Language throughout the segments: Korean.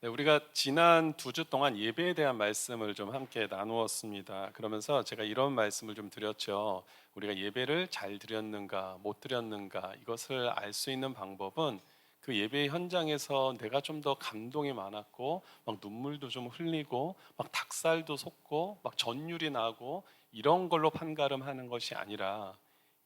네, 우리가 지난 2주 동안 예배에 대한 말씀을 좀 함께 나누었습니다. 그러면서 제가 이런 말씀을 좀 드렸죠. 우리가 예배를 잘 드렸는가, 못 드렸는가, 이것을 알 수 있는 방법은 그 예배 현장에서 내가 좀 더 감동이 많았고, 막 눈물도 좀 흘리고, 막 닭살도 솟고, 막 전율이 나고, 이런 걸로 판가름하는 것이 아니라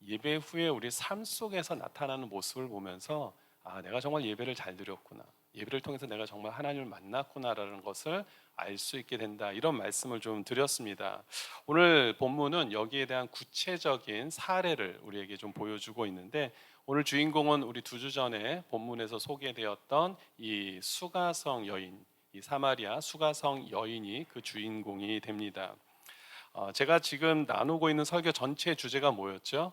예배 후에 우리 삶 속에서 나타나는 모습을 보면서 아, 내가 정말 예배를 잘 드렸구나. 예배를 통해서 내가 정말 하나님을 만났구나라는 것을 알 수 있게 된다. 이런 말씀을 좀 드렸습니다. 오늘 본문은 여기에 대한 구체적인 사례를 우리에게 좀 보여주고 있는데 오늘 주인공은 우리 2주 전에 본문에서 소개되었던 이 수가성 여인, 이 사마리아 수가성 여인이 그 주인공이 됩니다. 제가 지금 나누고 있는 설교 전체 주제가 뭐였죠?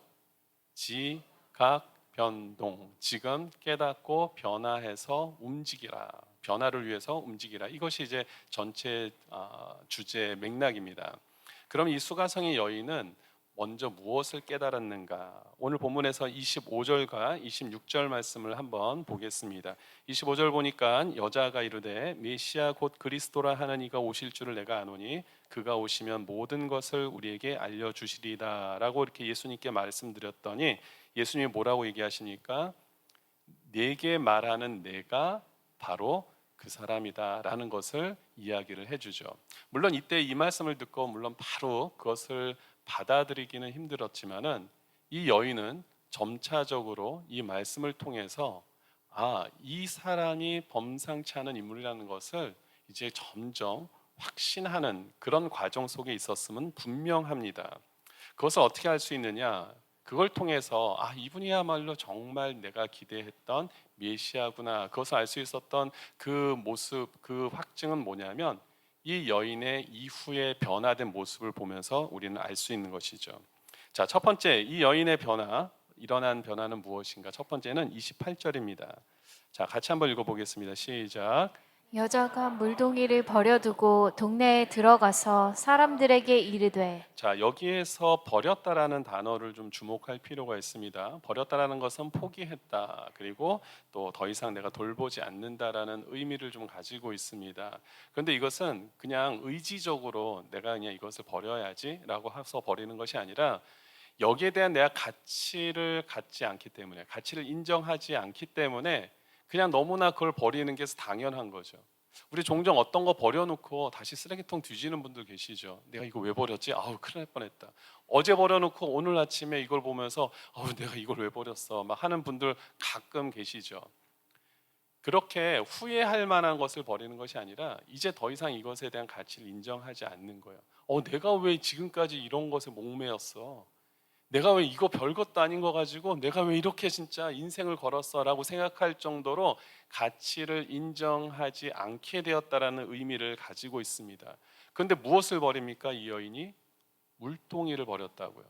지각 변동. 지금 깨닫고 변화해서 움직이라. 변화를 위해서 움직이라. 이것이 이제 전체 주제 맥락입니다. 그럼 이 수가성의 여인은 먼저 무엇을 깨달았는가? 오늘 본문에서 25절과 26절 말씀을 한번 보겠습니다. 25절 보니까 여자가 이르되 메시아 곧 그리스도라 하는 이가 오실 줄을 내가 아노니 그가 오시면 모든 것을 우리에게 알려주시리다 라고 이렇게 예수님께 말씀드렸더니 예수님이 뭐라고 얘기하시니까 내게 말하는 내가 바로 그 사람이다 라는 것을 이야기를 해주죠. 물론 이때 이 말씀을 듣고 물론 바로 그것을 받아들이기는 힘들었지만은 이 여인은 점차적으로 이 말씀을 통해서 이 사람이 범상치 않은 인물이라는 것을 이제 점점 확신하는 그런 과정 속에 있었음은 분명합니다. 그것을 어떻게 할 수 있느냐? 그걸 통해서 이분이야말로 정말 내가 기대했던 메시아구나. 그것을 알 수 있었던 그 모습, 그 확증은 뭐냐면 이 여인의 이후에 변화된 모습을 보면서 우리는 알 수 있는 것이죠. 자, 첫 번째 이 여인의 변화, 일어난 변화는 무엇인가? 첫 번째는 28절입니다. 자, 같이 한번 읽어보겠습니다. 시작. 여자가 물동이를 버려두고 동네에 들어가서 사람들에게 이르되 자, 여기에서 버렸다라는 단어를 좀 주목할 필요가 있습니다. 버렸다라는 것은 포기했다. 그리고 또 더 이상 내가 돌보지 않는다라는 의미를 좀 가지고 있습니다. 그런데 이것은 그냥 의지적으로 내가 그냥 이것을 버려야지라고 해서 버리는 것이 아니라 여기에 대한 내가 가치를 갖지 않기 때문에 가치를 인정하지 않기 때문에 그냥 너무나 그걸 버리는 게 당연한 거죠. 우리 종종 어떤 거 버려놓고 다시 쓰레기통 뒤지는 분들 계시죠. 내가 이거 왜 버렸지? 아우 큰일 날 뻔했다. 어제 버려놓고 오늘 아침에 이걸 보면서 내가 이걸 왜 버렸어? 막 하는 분들 가끔 계시죠. 그렇게 후회할 만한 것을 버리는 것이 아니라 이제 더 이상 이것에 대한 가치를 인정하지 않는 거예요. 내가 왜 지금까지 이런 것에 목매였어? 내가 왜 이거 별것도 아닌 거 가지고 내가 왜 이렇게 진짜 인생을 걸었어 라고 생각할 정도로 가치를 인정하지 않게 되었다라는 의미를 가지고 있습니다. 그런데 무엇을 버립니까? 이 여인이 물동이를 버렸다고요.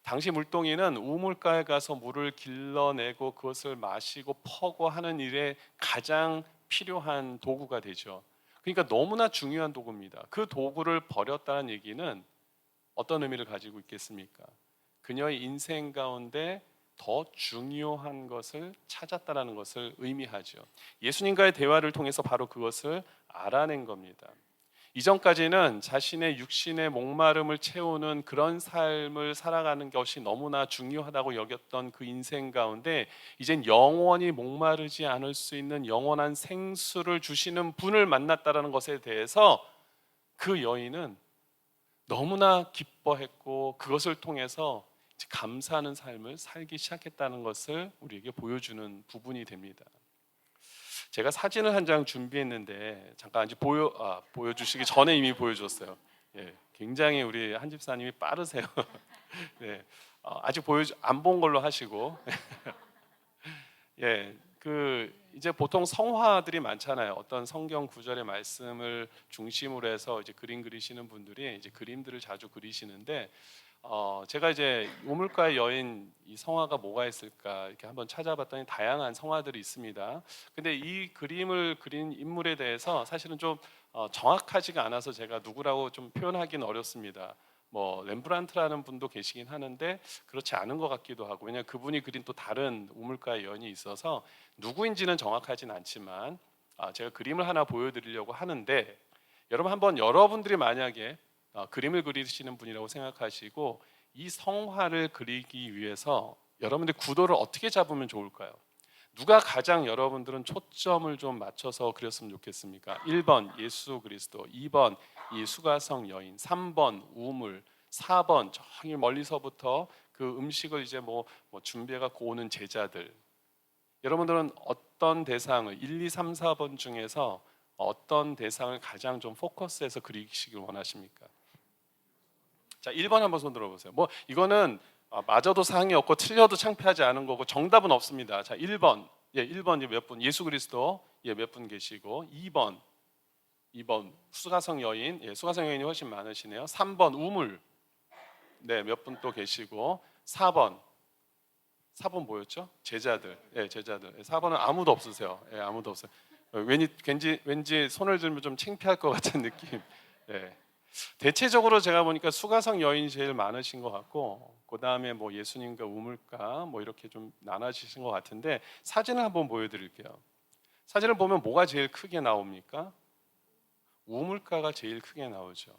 당시 물동이는 우물가에 가서 물을 길러내고 그것을 마시고 퍼고 하는 일에 가장 필요한 도구가 되죠. 그러니까 너무나 중요한 도구입니다. 그 도구를 버렸다는 얘기는 어떤 의미를 가지고 있겠습니까? 그녀의 인생 가운데 더 중요한 것을 찾았다라는 것을 의미하죠. 예수님과의 대화를 통해서 바로 그것을 알아낸 겁니다. 이전까지는 자신의 육신의 목마름을 채우는 그런 삶을 살아가는 것이 너무나 중요하다고 여겼던 그 인생 가운데 이젠 영원히 목마르지 않을 수 있는 영원한 생수를 주시는 분을 만났다라는 것에 대해서 그 여인은 너무나 기뻐했고 그것을 통해서 감사하는 삶을 살기 시작했다는 것을 우리에게 보여주는 부분이 됩니다. 제가 사진을 한 장 준비했는데 잠깐 아직 보여주시기 전에 이미 보여줬어요. 예, 굉장히 우리 한 집사님이 빠르세요. 네, 아직 안 본 걸로 하시고. 예, 이제 보통 성화들이 많잖아요. 어떤 성경 구절의 말씀을 중심으로 해서 이제 그림 그리시는 분들이 이제 그림들을 자주 그리시는데 제가 이제 우물가의 여인 이 성화가 뭐가 있을까 이렇게 한번 찾아봤더니 다양한 성화들이 있습니다. 근데 이 그림을 그린 인물에 대해서 사실은 좀 정확하지가 않아서 제가 누구라고 좀 표현하기는 어렵습니다. 뭐 렘브란트라는 분도 계시긴 하는데 그렇지 않은 것 같기도 하고, 왜냐하면 그분이 그린 또 다른 우물가의 여인이 있어서 누구인지는 정확하진 않지만 제가 그림을 하나 보여드리려고 하는데, 여러분 한번 여러분들이 만약에 그림을 그리시는 분이라고 생각하시고 이 성화를 그리기 위해서 여러분들 구도를 어떻게 잡으면 좋을까요? 누가 가장 여러분들은 초점을 좀 맞춰서 그렸으면 좋겠습니까? 1번 예수 그리스도, 2번 이 수가성 여인, 3번 우물, 4번 저기 멀리서부터 그 음식을 이제 뭐 준비해갖고 오는 제자들. 여러분들은 어떤 대상을 1, 2, 3, 4번 중에서 어떤 대상을 가장 좀 포커스해서 그리시길 원하십니까? 자, 1번 한번 손 들어보세요. 뭐 이거는 맞아도 상이 없고 틀려도 창피하지 않은 거고 정답은 없습니다. 자, 1번. 예, 1번 몇 분? 예수 그리스도. 예, 몇 분 계시고. 2번 수가성 여인. 예, 수가성 여인이 훨씬 많으시네요. 3번 우물. 네, 몇 분 또 계시고. 4번 뭐였죠? 제자들. 예, 제자들. 4번은 아무도 없으세요. 예, 아무도 없어요. 왠지 손을 들면 좀 창피할 것 같은 느낌. 예. 대체적으로 제가 보니까 수가성 여인이 제일 많으신 것 같고, 그 다음에 뭐 예수님과 우물가 뭐 이렇게 좀 나눠지신 것 같은데, 사진을 한번 보여드릴게요. 사진을 보면 뭐가 제일 크게 나옵니까? 우물가가 제일 크게 나오죠.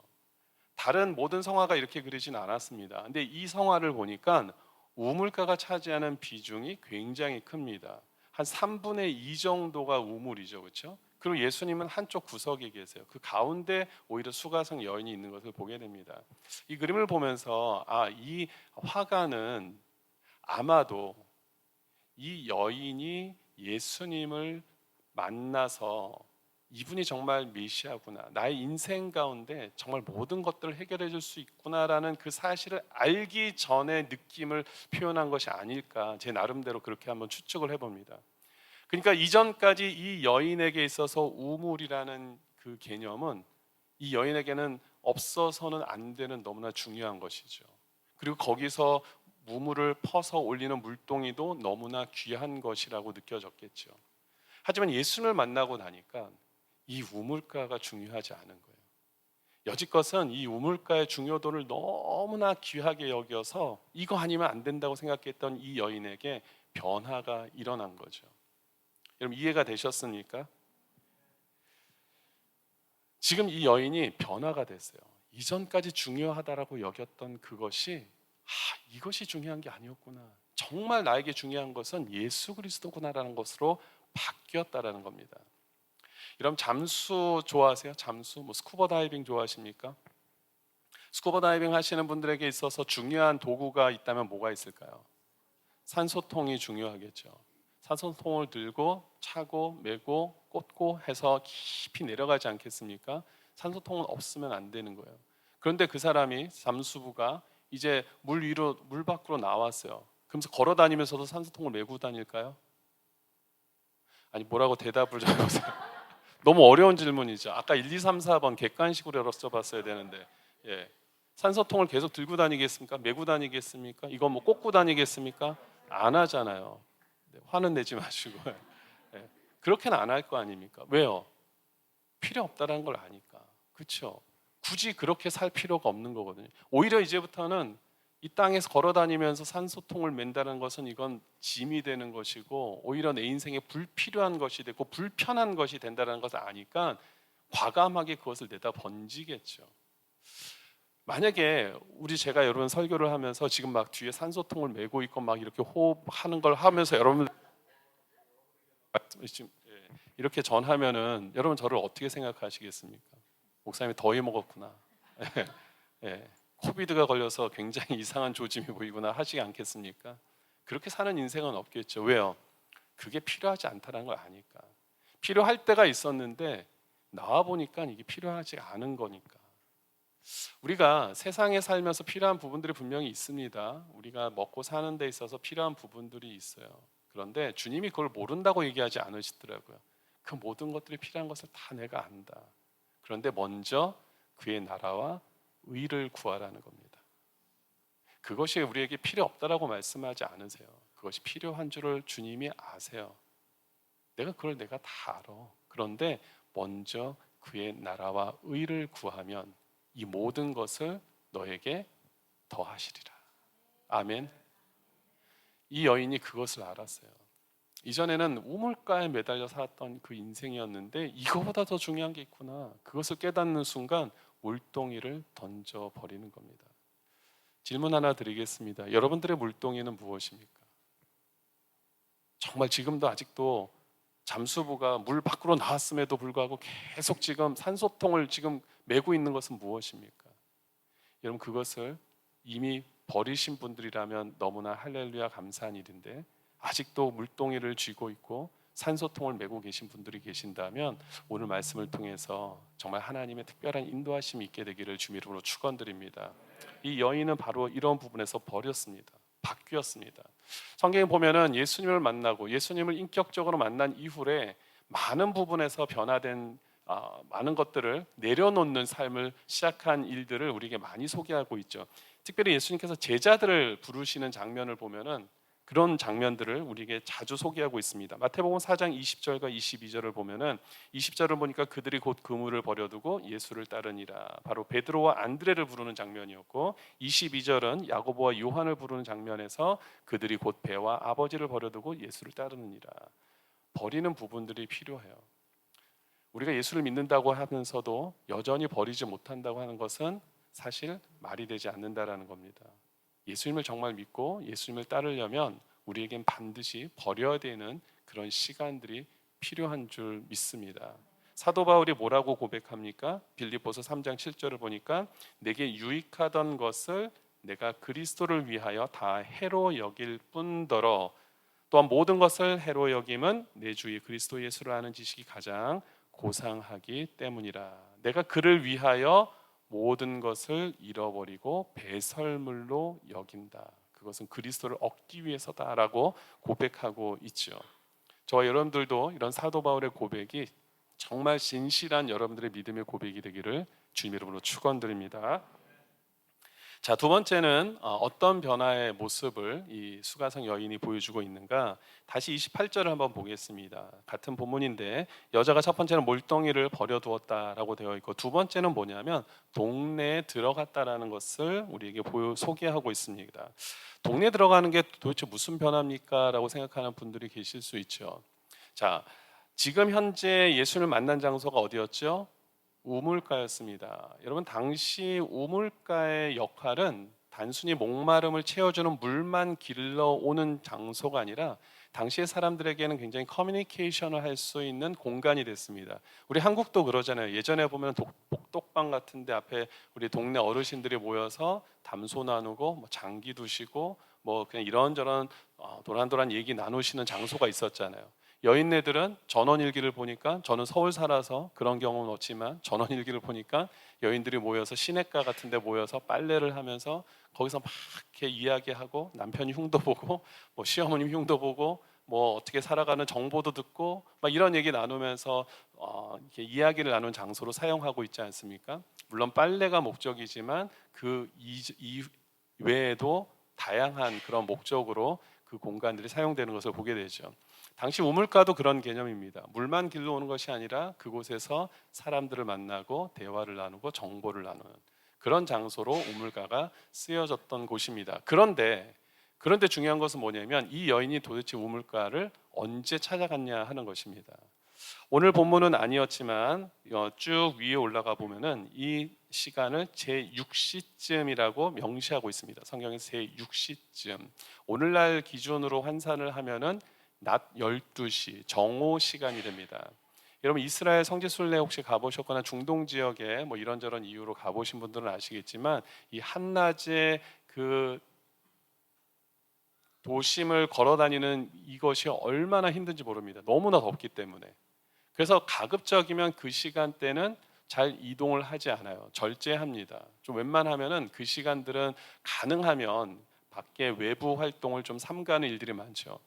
다른 모든 성화가 이렇게 그리진 않았습니다. 근데 이 성화를 보니까 우물가가 차지하는 비중이 굉장히 큽니다. 한 3분의 2 정도가 우물이죠, 그렇죠? 그리고 예수님은 한쪽 구석에 계세요. 그 가운데 오히려 수가성 여인이 있는 것을 보게 됩니다. 이 그림을 보면서 이 화가는 아마도 이 여인이 예수님을 만나서 이분이 정말 메시아구나, 나의 인생 가운데 정말 모든 것들을 해결해 줄 수 있구나라는 그 사실을 알기 전의 느낌을 표현한 것이 아닐까, 제 나름대로 그렇게 한번 추측을 해봅니다. 그러니까 이전까지 이 여인에게 있어서 우물이라는 그 개념은 이 여인에게는 없어서는 안 되는 너무나 중요한 것이죠. 그리고 거기서 우물을 퍼서 올리는 물동이도 너무나 귀한 것이라고 느껴졌겠죠. 하지만 예수님을 만나고 나니까 이 우물가가 중요하지 않은 거예요. 여지껏은 이 우물가의 중요도를 너무나 귀하게 여겨서 이거 아니면 안 된다고 생각했던 이 여인에게 변화가 일어난 거죠. 여러분 이해가 되셨습니까? 지금 이 여인이 변화가 됐어요. 이전까지 중요하다라고 여겼던 그것이 이것이 중요한 게 아니었구나. 정말 나에게 중요한 것은 예수 그리스도구나라는 것으로 바뀌었다라는 겁니다. 여러분 잠수 좋아하세요? 잠수? 뭐 스쿠버 다이빙 좋아하십니까? 스쿠버 다이빙 하시는 분들에게 있어서 중요한 도구가 있다면 뭐가 있을까요? 산소통이 중요하겠죠. 산소통을 들고 차고 메고 꽂고 해서 깊이 내려가지 않겠습니까? 산소통은 없으면 안 되는 거예요. 그런데 그 사람이 잠수부가 이제 물 밖으로 나왔어요. 그러면서 걸어 다니면서도 산소통을 메고 다닐까요? 아니 뭐라고 대답을 좀 해보세요. 너무 어려운 질문이죠. 아까 1, 2, 3, 4번 객관식으로 여쭤봤어야 되는데, 예. 산소통을 계속 들고 다니겠습니까? 메고 다니겠습니까? 이거 뭐 꽂고 다니겠습니까? 안 하잖아요. 네, 화는 내지 마시고. 예. 그렇게는 안 할 거 아닙니까? 왜요? 필요 없다는 걸 아니까. 그렇죠? 굳이 그렇게 살 필요가 없는 거거든요. 오히려 이제부터는 이 땅에서 걸어 다니면서 산소통을 맨다는 것은 이건 짐이 되는 것이고 오히려 내 인생에 불필요한 것이 되고 불편한 것이 된다는 것을 아니까 과감하게 그것을 내다 번지겠죠. 만약에 제가 여러분 설교를 하면서 지금 막 뒤에 산소통을 메고 있고 막 이렇게 호흡하는 걸 하면서 여러분 지금 이렇게 전하면은 여러분 저를 어떻게 생각하시겠습니까? 목사님이 더위 먹었구나. 예, 코비드가 걸려서 굉장히 이상한 조짐이 보이구나 하시지 않겠습니까? 그렇게 사는 인생은 없겠죠. 왜요? 그게 필요하지 않다는 걸 아니까. 필요할 때가 있었는데 나와 보니까 이게 필요하지 않은 거니까. 우리가 세상에 살면서 필요한 부분들이 분명히 있습니다. 우리가 먹고 사는 데 있어서 필요한 부분들이 있어요. 그런데 주님이 그걸 모른다고 얘기하지 않으시더라고요. 그 모든 것들이 필요한 것을 다 내가 안다. 그런데 먼저 그의 나라와 의를 구하라는 겁니다. 그것이 우리에게 필요 없다라고 말씀하지 않으세요. 그것이 필요한 줄을 주님이 아세요. 내가 다 알아. 그런데 먼저 그의 나라와 의를 구하면 이 모든 것을 너에게 더하시리라. 아멘. 이 여인이 그것을 알았어요. 이전에는 우물가에 매달려 살았던 그 인생이었는데 이거보다 더 중요한 게 있구나. 그것을 깨닫는 순간 물동이를 던져버리는 겁니다. 질문 하나 드리겠습니다. 여러분들의 물동이는 무엇입니까? 정말 지금도 아직도 잠수부가 물 밖으로 나왔음에도 불구하고 계속 지금 산소통을 지금 메고 있는 것은 무엇입니까? 여러분, 그것을 이미 버리신 분들이라면 너무나 할렐루야 감사한 일인데, 아직도 물동이를 쥐고 있고 산소통을 메고 계신 분들이 계신다면 오늘 말씀을 통해서 정말 하나님의 특별한 인도하심이 있게 되기를 주님 이름으로 축원드립니다. 이 여인은 바로 이런 부분에서 버렸습니다. 바뀌었습니다. 성경에 보면은 예수님을 만나고 예수님을 인격적으로 만난 이후에 많은 부분에서 변화된 많은 것들을 내려놓는 삶을 시작한 일들을 우리에게 많이 소개하고 있죠. 특별히 예수님께서 제자들을 부르시는 장면을 보면은 그런 장면들을 우리에게 자주 소개하고 있습니다. 마태복음 4장 20절과 22절을 보면은 20절을 보니까 그들이 곧 그물을 버려두고 예수를 따르니라. 바로 베드로와 안드레를 부르는 장면이었고, 22절은 야고보와 요한을 부르는 장면에서 그들이 곧 배와 아버지를 버려두고 예수를 따르느니라. 버리는 부분들이 필요해요. 우리가 예수를 믿는다고 하면서도 여전히 버리지 못한다고 하는 것은 사실 말이 되지 않는다라는 겁니다. 예수님을 정말 믿고 예수님을 따르려면 우리에겐 반드시 버려야 되는 그런 시간들이 필요한 줄 믿습니다. 사도 바울이 뭐라고 고백합니까? 빌립보서 3장 7절을 보니까 내게 유익하던 것을 내가 그리스도를 위하여 다 해로 여길 뿐더러 또한 모든 것을 해로 여김은 내 주의 그리스도 예수를 아는 지식이 가장 고상하기 때문이라. 내가 그를 위하여 모든 것을 잃어버리고 배설물로 여긴다. 그것은 그리스도를 얻기 위해서다라고 고백하고 있죠. 저와 여러분들도 이런 사도 바울의 고백이 정말 진실한 여러분들의 믿음의 고백이 되기를 주님 이름으로 축원드립니다. 자, 두 번째는 어떤 변화의 모습을 이 수가성 여인이 보여주고 있는가? 다시 28절을 한번 보겠습니다. 같은 본문인데 여자가 첫 번째는 몰덩이를 버려두었다라고 되어 있고, 두 번째는 뭐냐면 동네에 들어갔다라는 것을 우리에게 소개하고 있습니다. 동네에 들어가는 게 도대체 무슨 변화입니까? 라고 생각하는 분들이 계실 수 있죠. 자, 지금 현재 예수를 만난 장소가 어디였죠? 우물가였습니다. 여러분, 당시 우물가의 역할은 단순히 목마름을 채워주는 물만 길러오는 장소가 아니라 당시의 사람들에게는 굉장히 커뮤니케이션을 할 수 있는 공간이 됐습니다. 우리 한국도 그러잖아요. 예전에 보면 복덕방 같은데 앞에 우리 동네 어르신들이 모여서 담소 나누고 뭐 장기 두시고 뭐 그냥 이런저런 도란도란 얘기 나누시는 장소가 있었잖아요. 여인네들은 전원일기를 보니까, 저는 서울 살아서 그런 경험은 없지만 전원일기를 보니까 여인들이 모여서 시냇가 같은 데 모여서 빨래를 하면서 거기서 막 이렇게 이야기하고 남편이 흉도 보고 뭐 시어머님 흉도 보고 뭐 어떻게 살아가는 정보도 듣고 막 이런 얘기 나누면서 이렇게 이야기를 나누는 장소로 사용하고 있지 않습니까? 물론 빨래가 목적이지만 그 외에도 다양한 그런 목적으로 그 공간들이 사용되는 것을 보게 되죠. 당시 우물가도 그런 개념입니다. 물만 길러오는 것이 아니라 그곳에서 사람들을 만나고 대화를 나누고 정보를 나누는 그런 장소로 우물가가 쓰여졌던 곳입니다. 그런데 중요한 것은 뭐냐면 이 여인이 도대체 우물가를 언제 찾아갔냐 하는 것입니다. 오늘 본문은 아니었지만 쭉 위에 올라가 보면은 이 시간을 제6시쯤이라고 명시하고 있습니다. 성경에서 제6시쯤. 오늘날 기준으로 환산을 하면은 낮 12시 정오 시간이 됩니다. 여러분, 이스라엘 성지순례 혹시 가보셨거나 중동 지역에 뭐 이런저런 이유로 가보신 분들은 아시겠지만 이 한낮에 그 도심을 걸어다니는 이것이 얼마나 힘든지 모릅니다. 너무나 덥기 때문에. 그래서 가급적이면 그 시간대는 잘 이동을 하지 않아요. 절제합니다. 좀 웬만하면은 그 시간들은 가능하면 밖에 외부 활동을 좀 삼가는 일들이 많죠.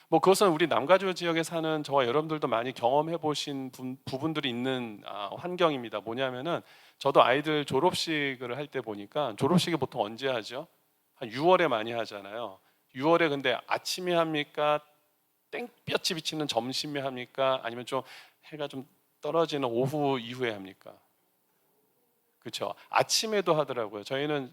뭐 그것은 우리 남가주 지역에 사는 저와 여러분들도 많이 경험해 보신 부분들이 있는 환경입니다. 뭐냐면은 저도 아이들 졸업식을 할 때 보니까 졸업식이 보통 언제 하죠? 한 6월에 많이 하잖아요. 6월에 근데 아침에 합니까? 땡볕이 비치는 점심에 합니까? 아니면 좀 해가 좀 떨어지는 오후 이후에 합니까? 그렇죠. 아침에도 하더라고요. 저희는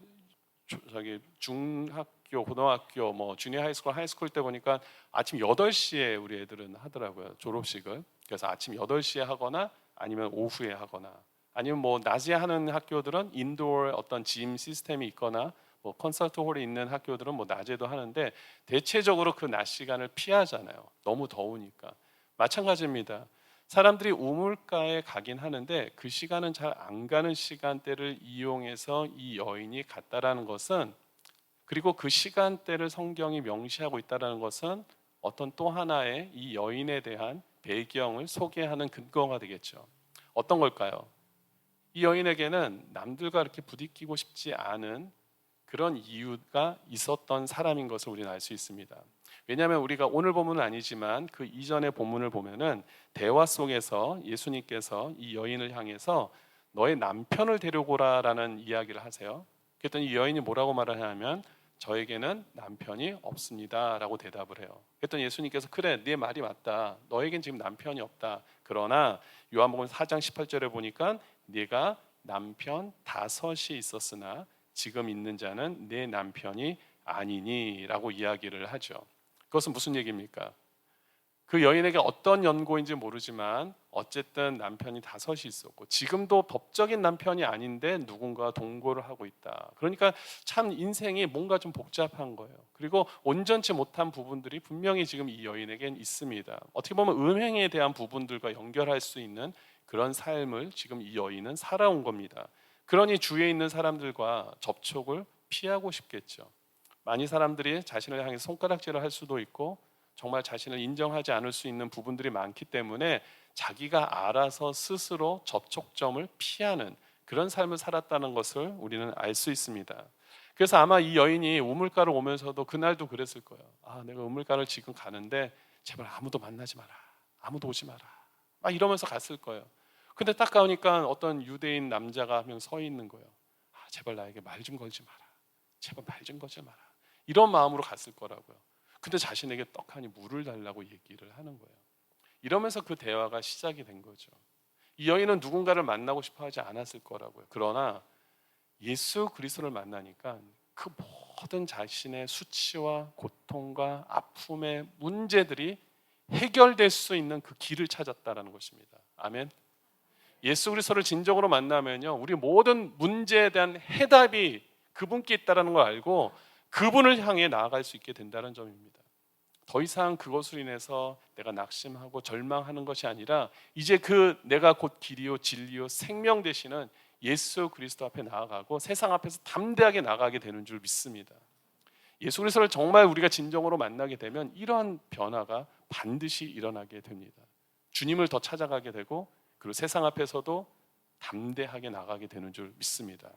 저기 중학교, 고등학교, 뭐 주니어 하이스쿨, 하이스쿨 때 보니까 아침 8시에 우리 애들은 하더라고요. 졸업식을. 그래서 아침 8시에 하거나 아니면 오후에 하거나 아니면 뭐 낮에 하는 학교들은 인도어 어떤 짐 시스템이 있거나 뭐 콘서트 홀이 있는 학교들은 뭐 낮에도 하는데 대체적으로 그 낮 시간을 피하잖아요. 너무 더우니까. 마찬가지입니다. 사람들이 우물가에 가긴 하는데 그 시간은 잘 안 가는 시간대를 이용해서 이 여인이 갔다라는 것은, 그리고 그 시간대를 성경이 명시하고 있다라는 것은 어떤 또 하나의 이 여인에 대한 배경을 소개하는 근거가 되겠죠. 어떤 걸까요? 이 여인에게는 남들과 이렇게 부딪히고 싶지 않은 그런 이유가 있었던 사람인 것을 우리는 알 수 있습니다. 왜냐하면 우리가 오늘 본문은 아니지만 그 이전의 본문을 보면은 대화 속에서 예수님께서 이 여인을 향해서 너의 남편을 데려오라라는 이야기를 하세요. 그랬더니 이 여인이 뭐라고 말을 하냐면 저에게는 남편이 없습니다라고 대답을 해요. 그랬더니 예수님께서 그래, 네 말이 맞다. 너에겐 지금 남편이 없다. 그러나 요한복음 4장 18절에 보니까 네가 남편 5이 있었으나 지금 있는 자는 내 남편이 아니니라고 이야기를 하죠. 그것은 무슨 얘기입니까? 그 여인에게 어떤 연고인지 모르지만 어쨌든 남편이 5이 있었고 지금도 법적인 남편이 아닌데 누군가 동거를 하고 있다. 그러니까 참 인생이 뭔가 좀 복잡한 거예요. 그리고 온전치 못한 부분들이 분명히 지금 이 여인에겐 있습니다. 어떻게 보면 음행에 대한 부분들과 연결할 수 있는 그런 삶을 지금 이 여인은 살아온 겁니다. 그러니 주위에 있는 사람들과 접촉을 피하고 싶겠죠. 많이 사람들이 자신을 향해 손가락질을 할 수도 있고 정말 자신을 인정하지 않을 수 있는 부분들이 많기 때문에 자기가 알아서 스스로 접촉점을 피하는 그런 삶을 살았다는 것을 우리는 알 수 있습니다. 그래서 아마 이 여인이 우물가를 오면서도 그날도 그랬을 거예요. 아, 내가 우물가를 지금 가는데 제발 아무도 만나지 마라. 아무도 오지 마라. 막 이러면서 갔을 거예요. 근데 딱 가니까 어떤 유대인 남자가 한 명 서 있는 거예요. 아, 제발 나에게 말 좀 걸지 마라. 제발 말 좀 걸지 마라. 이런 마음으로 갔을 거라고요. 근데 자신에게 떡하니 물을 달라고 얘기를 하는 거예요. 이러면서 그 대화가 시작이 된 거죠. 이 여인은 누군가를 만나고 싶어 하지 않았을 거라고요. 그러나 예수 그리스도를 만나니까 그 모든 자신의 수치와 고통과 아픔의 문제들이 해결될 수 있는 그 길을 찾았다라는 것입니다. 아멘. 예수 그리스도를 진정으로 만나면요, 우리 모든 문제에 대한 해답이 그분께 있다라는 걸 알고 그분을 향해 나아갈 수 있게 된다는 점입니다. 더 이상 그것으로 인해서 내가 낙심하고 절망하는 것이 아니라 이제 그 내가 곧 길이요 진리요 생명 되시는 예수 그리스도 앞에 나아가고 세상 앞에서 담대하게 나가게 되는 줄 믿습니다. 예수 그리스도를 정말 우리가 진정으로 만나게 되면 이러한 변화가 반드시 일어나게 됩니다. 주님을 더 찾아가게 되고 그리고 세상 앞에서도 담대하게 나가게 되는 줄 믿습니다.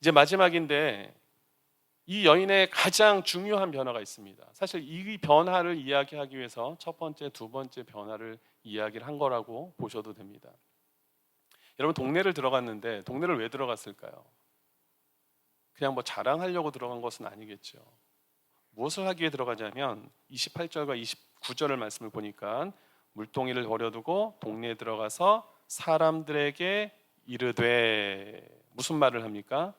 이제 마지막인데 이 여인의 가장 중요한 변화가 있습니다. 사실 이 변화를 이야기하기 위해서 첫 번째, 두 번째 변화를 이야기를 한 거라고 보셔도 됩니다. 여러분, 동네를 들어갔는데 동네를 왜 들어갔을까요? 그냥 뭐 자랑하려고 들어간 것은 아니겠죠. 무엇을 하기 위해 들어가냐면 28절과 29절을 말씀을 보니까 물동이를 버려두고 동네에 들어가서 사람들에게 이르되, 무슨 말을 합니까?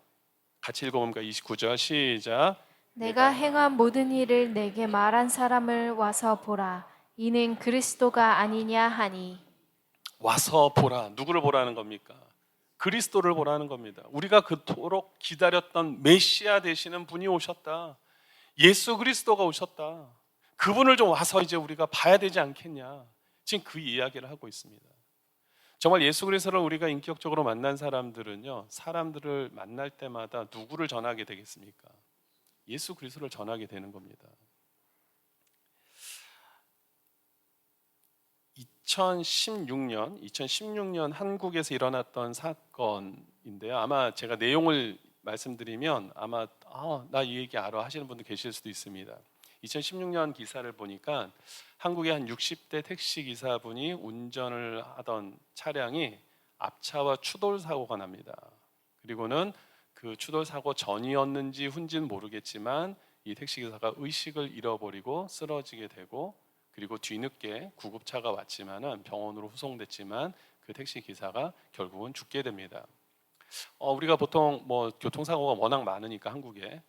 같이 읽어봅니까? 29절 시작. 내가 행한 모든 일을 내게 말한 사람을 와서 보라. 이는 그리스도가 아니냐 하니. 와서 보라. 누구를 보라는 겁니까? 그리스도를 보라는 겁니다. 우리가 그토록 기다렸던 메시아 되시는 분이 오셨다. 예수 그리스도가 오셨다. 그분을 좀 와서 이제 우리가 봐야 되지 않겠냐. 지금 그 이야기를 하고 있습니다. 정말 예수 그리스도를 우리가 인격적으로 만난 사람들은요, 사람들을 만날 때마다 누구를 전하게 되겠습니까? 예수 그리스도를 전하게 되는 겁니다. 2016년 한국에서 일어났던 사건인데요. 아마 제가 내용을 말씀드리면 아마 나 이 얘기 알아 하시는 분들 계실 수도 있습니다. 2016년 기사를 보니까 한국의 한 60대 택시 기사분이 운전을 하던 차량이 앞차와 추돌 사고가 납니다. 그리고는 그 추돌 사고 전이었는지 후인지는 모르겠지만 이 택시 기사가 의식을 잃어버리고 쓰러지게 되고 그리고 뒤늦게 구급차가 왔지만은 병원으로 후송됐지만 그 택시 기사가 결국은 죽게 됩니다. 우리가 보통 뭐 교통사고가 워낙 많으니까 한국에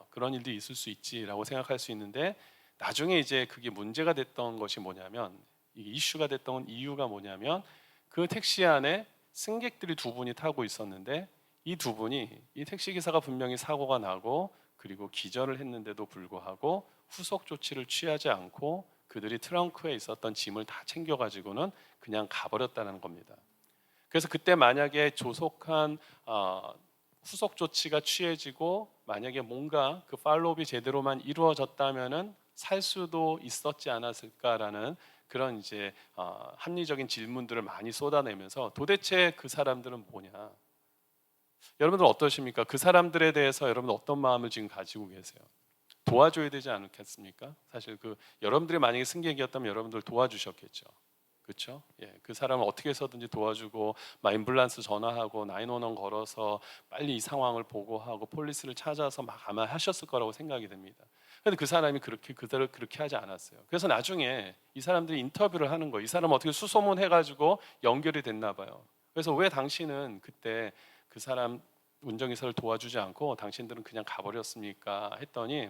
그런 일도 있을 수 있지라고 생각할 수 있는데, 나중에 이제 그게 문제가 됐던 것이 뭐냐면, 이게 이슈가 됐던 이유가 뭐냐면, 그 택시 안에 승객들이 두 분이 타고 있었는데, 이 두 분이, 이 택시 기사가 분명히 사고가 나고 그리고 기절을 했는데도 불구하고 후속 조치를 취하지 않고 그들이 트렁크에 있었던 짐을 다 챙겨가지고는 그냥 가버렸다는 겁니다. 그래서 그때 만약에 조속한 후속 조치가 취해지고 만약에 뭔가 그 팔로우업이 제대로만 이루어졌다면은 살 수도 있었지 않았을까라는 그런 이제 합리적인 질문들을 많이 쏟아내면서, 도대체 그 사람들은 뭐냐? 여러분들 어떠십니까? 그 사람들에 대해서 여러분 어떤 마음을 지금 가지고 계세요? 도와줘야 되지 않겠습니까? 사실 그 여러분들이 만약에 승객이었다면 여러분들 도와주셨겠죠. 그렇죠? 예, 그 사람을 어떻게 해서든지 도와주고 막 앰뷸런스 전화하고 911 걸어서 빨리 이 상황을 보고하고 폴리스를 찾아서 막 아마 하셨을 거라고 생각이 됩니다. 근데 그 사람이 그대로 그렇게 하지 않았어요. 그래서 나중에 이 사람들이 인터뷰를 하는 거예요. 이 사람 어떻게 수소문 해가지고 연결이 됐나 봐요. 그래서 왜 당신은 그때 그 사람 운전기사를 도와주지 않고 당신들은 그냥 가버렸습니까? 했더니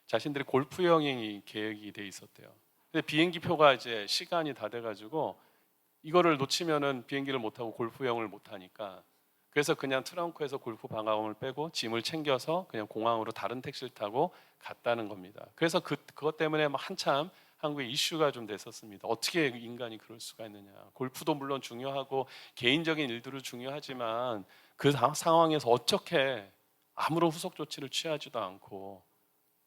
자신들이 골프 여행이 계획이 돼 있었대요. 근데 비행기 표가 이제 시간이 다 돼가지고 이거를 놓치면은 비행기를 못 타고 골프 여행을 못 하니까, 그래서 그냥 트렁크에서 골프 방아쇠를 빼고 짐을 챙겨서 그냥 공항으로 다른 택시를 타고 갔다는 겁니다. 그래서 그것 때문에 막 한참 한국에 이슈가 좀 됐었습니다. 어떻게 인간이 그럴 수가 있느냐. 골프도 물론 중요하고 개인적인 일들도 중요하지만 그 상황에서 어떻게 아무런 후속 조치를 취하지도 않고,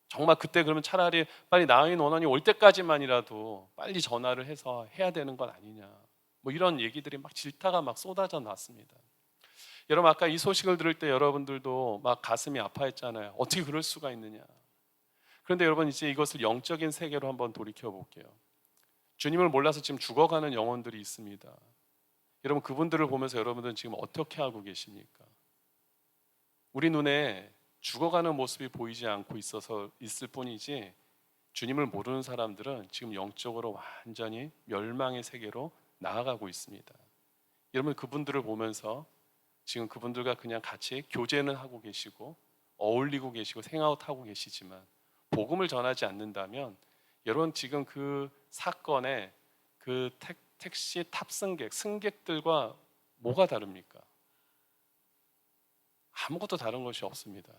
정말 그때 그러면 차라리 빨리 911이 올 때까지만이라도 빨리 전화를 해서 해야 되는 건 아니냐, 뭐 이런 얘기들이 막 질타가 막 쏟아져 났습니다. 여러분, 아까 이 소식을 들을 때 여러분들도 막 가슴이 아파했잖아요. 어떻게 그럴 수가 있느냐. 그런데 여러분, 이제 이것을 영적인 세계로 한번 돌이켜 볼게요. 주님을 몰라서 지금 죽어가는 영혼들이 있습니다. 여러분, 그분들을 보면서 여러분들은 지금 어떻게 하고 계십니까? 우리 눈에 죽어가는 모습이 보이지 않고 있을 뿐이지, 주님을 모르는 사람들은 지금 영적으로 완전히 멸망의 세계로 나아가고 있습니다. 여러분, 그분들을 보면서 지금 그분들과 그냥 같이 교제는 하고 계시고 어울리고 계시고 생아웃하고 계시지만, 복음을 전하지 않는다면 여러분, 지금 그 사건에 그 택시 탑승객, 승객들과 뭐가 다릅니까? 아무것도 다른 것이 없습니다.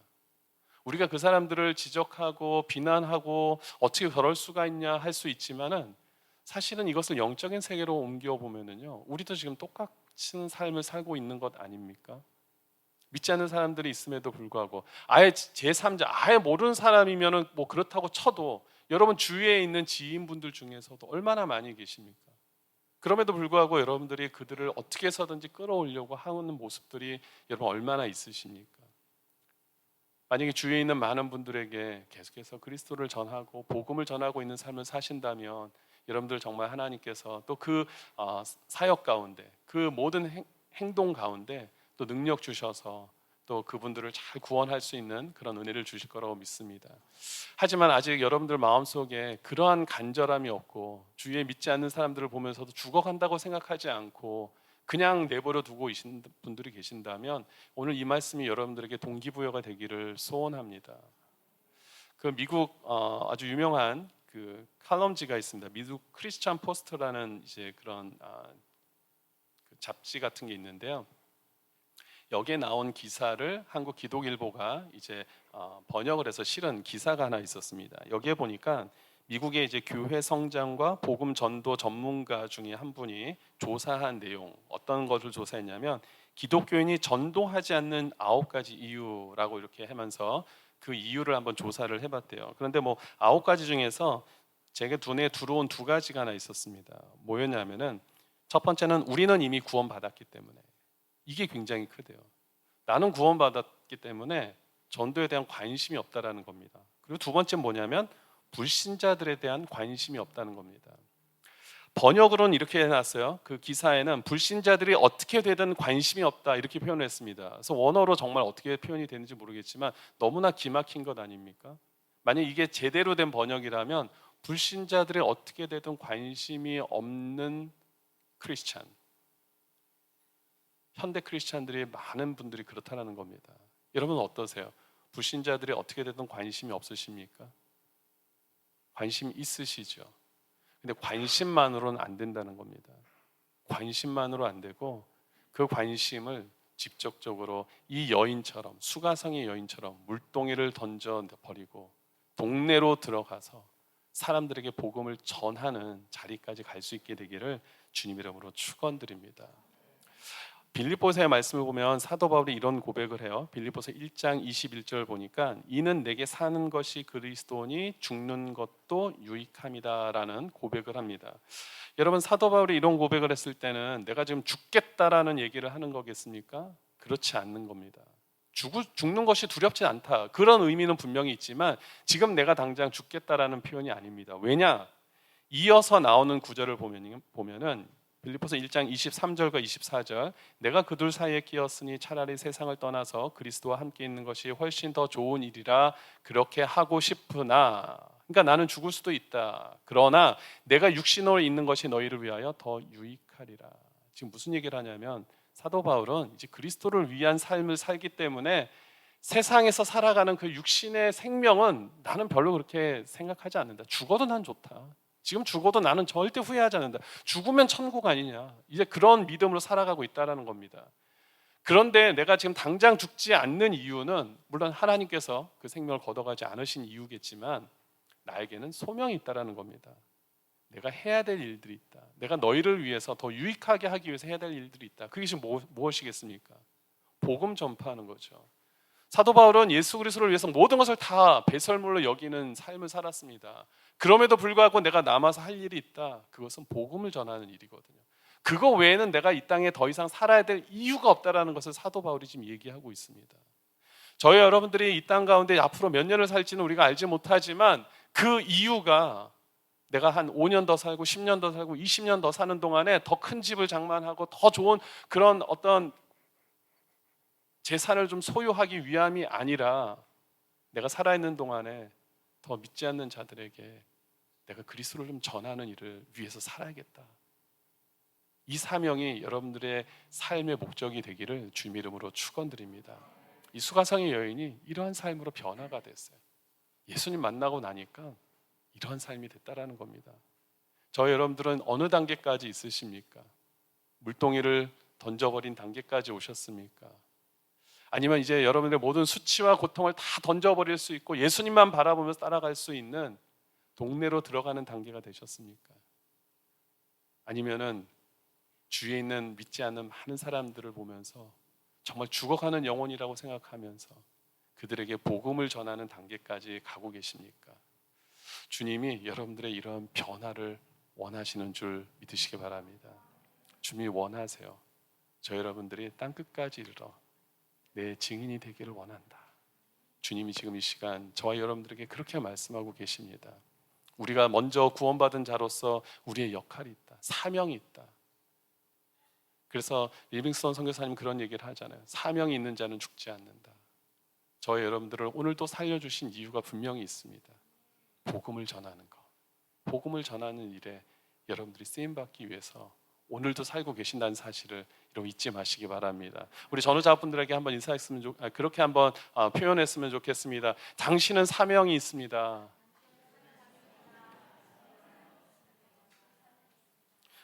우리가 그 사람들을 지적하고 비난하고 어떻게 저럴 수가 있냐 할 수 있지만은, 사실은 이것을 영적인 세계로 옮겨 보면은요, 우리도 지금 똑같은 삶을 살고 있는 것 아닙니까? 믿지 않는 사람들이 있음에도 불구하고, 아예 제3자, 아예 모르는 사람이면은 뭐 그렇다고 쳐도 여러분 주위에 있는 지인분들 중에서도 얼마나 많이 계십니까? 그럼에도 불구하고 여러분들이 그들을 어떻게 해서든지 끌어오려고 하는 모습들이 여러분 얼마나 있으십니까? 만약에 주위에 있는 많은 분들에게 계속해서 그리스도를 전하고 복음을 전하고 있는 삶을 사신다면, 여러분들 정말 하나님께서 또 그 사역 가운데, 그 모든 행동 가운데 또 능력 주셔서 또 그분들을 잘 구원할 수 있는 그런 은혜를 주실 거라고 믿습니다. 하지만 아직 여러분들 마음속에 그러한 간절함이 없고, 주위에 믿지 않는 사람들을 보면서도 죽어간다고 생각하지 않고 그냥 내버려 두고 계신 분들이 계신다면, 오늘 이 말씀이 여러분들에게 동기부여가 되기를 소원합니다. 그 미국 아주 유명한 그 칼럼지가 있습니다. 미국 크리스천 포스트라는 이제 그런 그 잡지 같은 게 있는데요. 여기에 나온 기사를 한국 기독일보가 이제 번역을 해서 실은 기사가 하나 있었습니다. 여기에 보니까 미국의 이제 교회 성장과 복음 전도 전문가 중에 한 분이 조사한 내용, 어떤 것을 조사했냐면, 기독교인이 전도하지 않는 9가지 이유라고 이렇게 하면서 그 이유를 한번 조사를 해봤대요. 그런데 뭐 9가지 중에서 제게 눈에 들어온 2가지가 하나 있었습니다. 뭐였냐면은, 첫 번째는 우리는 이미 구원받았기 때문에. 이게 굉장히 크대요. 나는 구원받았기 때문에 전도에 대한 관심이 없다라는 겁니다. 그리고 두 번째는 뭐냐면, 불신자들에 대한 관심이 없다는 겁니다. 번역으로는 이렇게 해놨어요. 그 기사에는 불신자들이 어떻게 되든 관심이 없다 이렇게 표현했습니다. 그래서 원어로 정말 어떻게 표현이 되는지 모르겠지만 너무나 기막힌 것 아닙니까? 만약 이게 제대로 된 번역이라면 불신자들이 어떻게 되든 관심이 없는 크리스찬, 현대 크리스찬들이 많은 분들이 그렇다는 겁니다. 여러분은 어떠세요? 불신자들이 어떻게 되든 관심이 없으십니까? 관심 있으시죠? 근데 관심만으로는 안 된다는 겁니다. 관심만으로 안 되고 그 관심을 직접적으로 이 여인처럼, 수가성의 여인처럼 물동이를 던져 버리고 동네로 들어가서 사람들에게 복음을 전하는 자리까지 갈 수 있게 되기를 주님 이름으로 축원드립니다. 빌립보서의 말씀을 보면 사도 바울이 이런 고백을 해요. 빌립보서 1장 21절 보니까 이는 내게 사는 것이 그리스도니 죽는 것도 유익함이다라는 고백을 합니다. 여러분, 사도 바울이 이런 고백을 했을 때는 내가 지금 죽겠다라는 얘기를 하는 거겠습니까? 그렇지 않는 겁니다. 죽는 것이 두렵지 않다, 그런 의미는 분명히 있지만 지금 내가 당장 죽겠다라는 표현이 아닙니다. 왜냐? 이어서 나오는 구절을 보면은 빌립보서 1장 23절과 24절, 내가 그들 사이에 끼었으니 차라리 세상을 떠나서 그리스도와 함께 있는 것이 훨씬 더 좋은 일이라 그렇게 하고 싶으나, 그러니까 나는 죽을 수도 있다. 그러나 내가 육신으로 있는 것이 너희를 위하여 더 유익하리라. 지금 무슨 얘기를 하냐면 사도 바울은 이제 그리스도를 위한 삶을 살기 때문에 세상에서 살아가는 그 육신의 생명은 나는 별로 그렇게 생각하지 않는다. 죽어도 난 좋다. 지금 죽어도 나는 절대 후회하지 않는다. 죽으면 천국 아니냐. 이제 그런 믿음으로 살아가고 있다는 겁니다. 그런데 내가 지금 당장 죽지 않는 이유는 물론 하나님께서 그 생명을 걷어가지 않으신 이유겠지만 나에게는 소명이 있다는 겁니다. 내가 해야 될 일들이 있다. 내가 너희를 위해서 더 유익하게 하기 위해서 해야 될 일들이 있다. 그게 지금 무엇이겠습니까? 복음 전파하는 거죠. 사도 바울은 예수 그리스도를 위해서 모든 것을 다 배설물로 여기는 삶을 살았습니다. 그럼에도 불구하고 내가 남아서 할 일이 있다. 그것은 복음을 전하는 일이거든요. 그거 외에는 내가 이 땅에 더 이상 살아야 될 이유가 없다라는 것을 사도 바울이 지금 얘기하고 있습니다. 저희 여러분들이 이 땅 가운데 앞으로 몇 년을 살지는 우리가 알지 못하지만 그 이유가 내가 한 5년 더 살고 10년 더 살고 20년 더 사는 동안에 더 큰 집을 장만하고 더 좋은 그런 어떤 재산을 좀 소유하기 위함이 아니라 내가 살아있는 동안에 더 믿지 않는 자들에게 내가 그리스도를 좀 전하는 일을 위해서 살아야겠다. 이 사명이 여러분들의 삶의 목적이 되기를 주님 이름으로 축원드립니다. 이 수가성의 여인이 이러한 삶으로 변화가 됐어요. 예수님 만나고 나니까 이러한 삶이 됐다라는 겁니다. 저희 여러분들은 어느 단계까지 있으십니까? 물동이를 던져버린 단계까지 오셨습니까? 아니면 이제 여러분들의 모든 수치와 고통을 다 던져버릴 수 있고 예수님만 바라보면서 따라갈 수 있는 동네로 들어가는 단계가 되셨습니까? 아니면은 주위에 있는 믿지 않는 많은 사람들을 보면서 정말 죽어가는 영혼이라고 생각하면서 그들에게 복음을 전하는 단계까지 가고 계십니까? 주님이 여러분들의 이런 변화를 원하시는 줄 믿으시기 바랍니다. 주님이 원하세요. 저 여러분들이 땅끝까지 이르러 내 증인이 되기를 원한다. 주님이 지금 이 시간 저와 여러분들에게 그렇게 말씀하고 계십니다. 우리가 먼저 구원받은 자로서 우리의 역할이 있다. 사명이 있다. 그래서 리빙스턴 선교사님 그런 얘기를 하잖아요. 사명이 있는 자는 죽지 않는다. 저희 여러분들을 오늘도 살려주신 이유가 분명히 있습니다. 복음을 전하는 것, 복음을 전하는 일에 여러분들이 쓰임받기 위해서 오늘도 살고 계신다는 사실을 여러분 잊지 마시기 바랍니다. 우리 전우자분들에게 한번 인사했으면 그렇게 한번 표현했으면 좋겠습니다. 당신은 사명이 있습니다.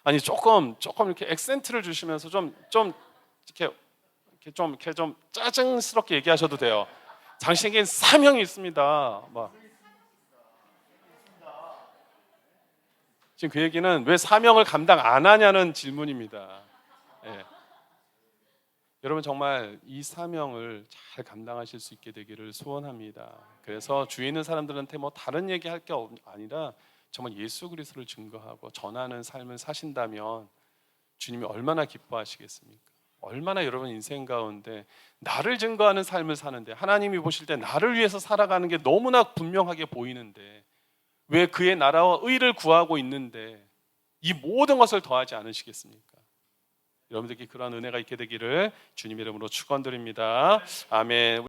아니 조금 이렇게 액센트를 주시면서 좀 이렇게 좀 짜증스럽게 얘기하셔도 돼요. 당신에겐 사명이 있습니다. 지금 그 얘기는 왜 사명을 감당 안 하냐는 질문입니다. 예. 여러분 정말 이 사명을 잘 감당하실 수 있게 되기를 소원합니다. 그래서 주위에 있는 사람들한테 뭐 다른 얘기할 게 아니라 정말 예수 그리스도를 증거하고 전하는 삶을 사신다면 주님이 얼마나 기뻐하시겠습니까? 얼마나 여러분 인생 가운데 나를 증거하는 삶을 사는데 하나님이 보실 때 나를 위해서 살아가는 게 너무나 분명하게 보이는데 왜 그의 나라와 의를 구하고 있는데 이 모든 것을 더하지 않으시겠습니까? 여러분들께 그러한 은혜가 있게 되기를 주님 이름으로 축원드립니다. 아멘.